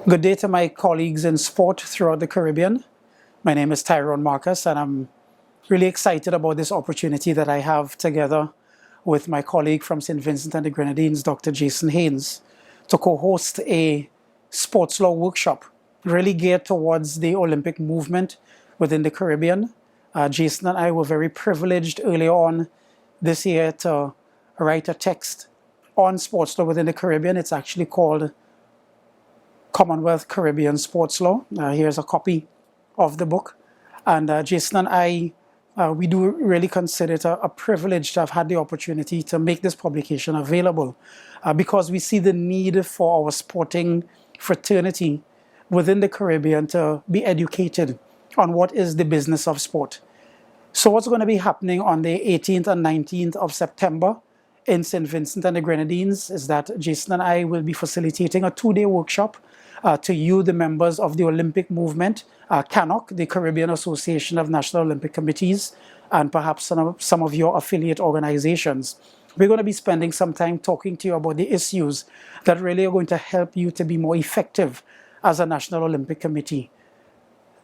Good day to my colleagues in sport throughout the Caribbean. My name is Tyrone and I'm really excited about this opportunity that I have together with my colleague from St. Vincent and the Grenadines, Dr. Jason Haynes, to co-host a sports law workshop really geared towards the Olympic movement within the Caribbean. Jason and I were very privileged earlier on this year to write a text on sports law within the Caribbean. It's actually called Commonwealth Caribbean Sports Law. Here's a copy of the book. And Jason and I, we do really consider it a privilege to have had the opportunity to make this publication available because we see the need for our sporting fraternity within the Caribbean to be educated on what is the business of sport. So what's going to be happening on the 18th and 19th of September in St. Vincent and the Grenadines is that Jason and I will be facilitating a 2-day workshop to you, the members of the Olympic movement, CANOC, the Caribbean Association of National Olympic Committees, and perhaps some of your affiliate organizations. We're going to be spending some time talking to you about the issues that really are going to help you to be more effective as a National Olympic Committee.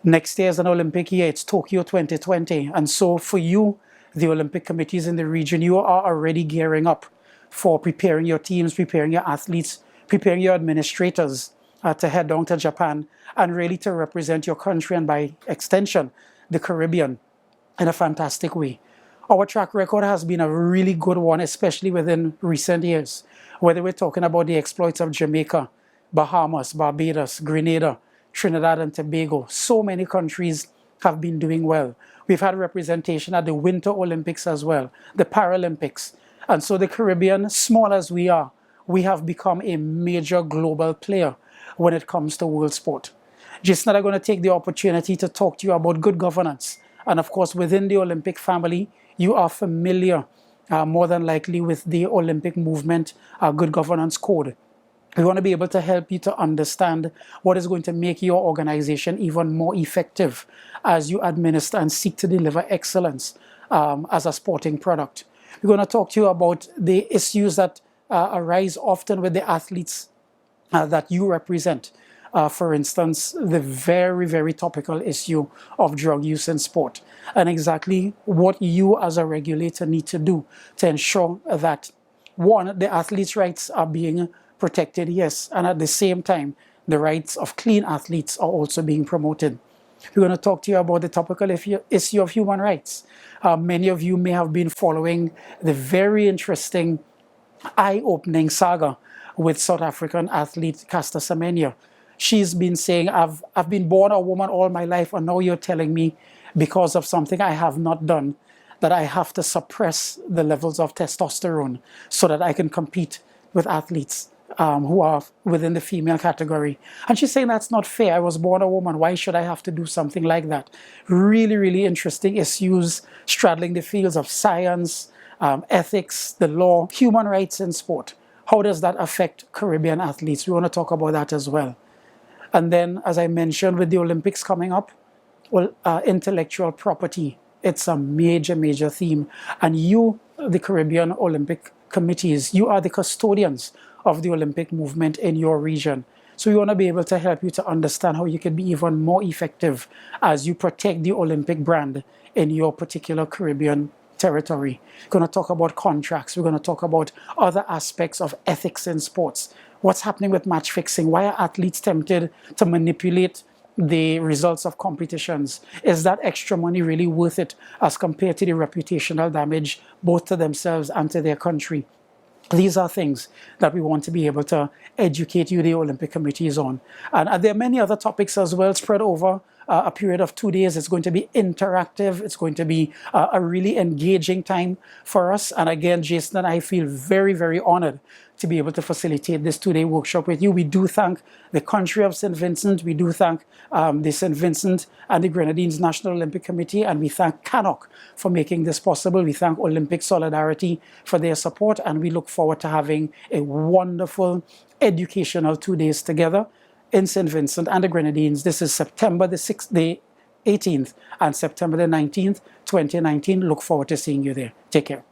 Next year is an Olympic year, it's Tokyo 2020, and so for you, the Olympic committees in the region, you are already gearing up for preparing your teams, preparing your athletes, preparing your administrators to head down to Japan and really to represent your country and by extension, the Caribbean in a fantastic way. Our track record has been a really good one, especially within recent years, whether we're talking about the exploits of Jamaica, Bahamas, Barbados, Grenada, Trinidad and Tobago. So many countries have been doing well. We've had representation at the Winter Olympics as well, the Paralympics. And so the Caribbean, small as we are, we have become a major global player when it comes to world sport. Jason and I are going to take the opportunity to talk to you about good governance. And of course, within the Olympic family, you are familiar more than likely with the Olympic movement good governance code. We want to be able to help you to understand what is going to make your organization even more effective as you administer and seek to deliver excellence as a sporting product. We're going to talk to you about the issues that arise often with the athletes that you represent. For instance, the very, very topical issue of drug use in sport, and exactly what you as a regulator need to do to ensure that, one, the athletes' rights are being protected, yes, and at the same time, the rights of clean athletes are also being promoted. We're going to talk to you about the topical issue of human rights. Many of you may have been following the very interesting, eye-opening saga with South African athlete Caster Semenya. She's been saying, I've been born a woman all my life, and now you're telling me because of something I have not done that I have to suppress the levels of testosterone so that I can compete with athletes who are within the female category. And she's saying that's not fair. I was born a woman. Why should I have to do something like that? Really, really interesting issues straddling the fields of science, ethics, the law, human rights in sport. How does that affect Caribbean athletes? We want to talk about that as well. And then, as I mentioned, with the Olympics coming up, well, intellectual property, it's a major, major theme. And you, the Caribbean Olympic committees, you are the custodians of the Olympic movement in your region. So we want to be able to help you to understand how you can be even more effective as you protect the Olympic brand in your particular Caribbean territory. We're going to talk about contracts. We're going to talk about other aspects of ethics in sports. What's happening with match fixing? Why are athletes tempted to manipulate the results of competitions? Is that extra money really worth it as compared to the reputational damage both to themselves and to their country? These are things that we want to be able to educate you, the Olympic committees, on. And there are many other topics as well spread over a period of 2 days. It's going to be interactive. It's going to be a really engaging time for us. And again, Jason and I feel very, very honored to be able to facilitate this 2-day workshop with you. We do thank the country of St. Vincent. We do thank the St. Vincent and the Grenadines National Olympic Committee. And we thank CANOC for making this possible. We thank Olympic Solidarity for their support. And we look forward to having a wonderful educational 2 days together in St. Vincent and the Grenadines. This is September the 6th, the 18th and September the 19th, 2019. Look forward to seeing you there. Take care.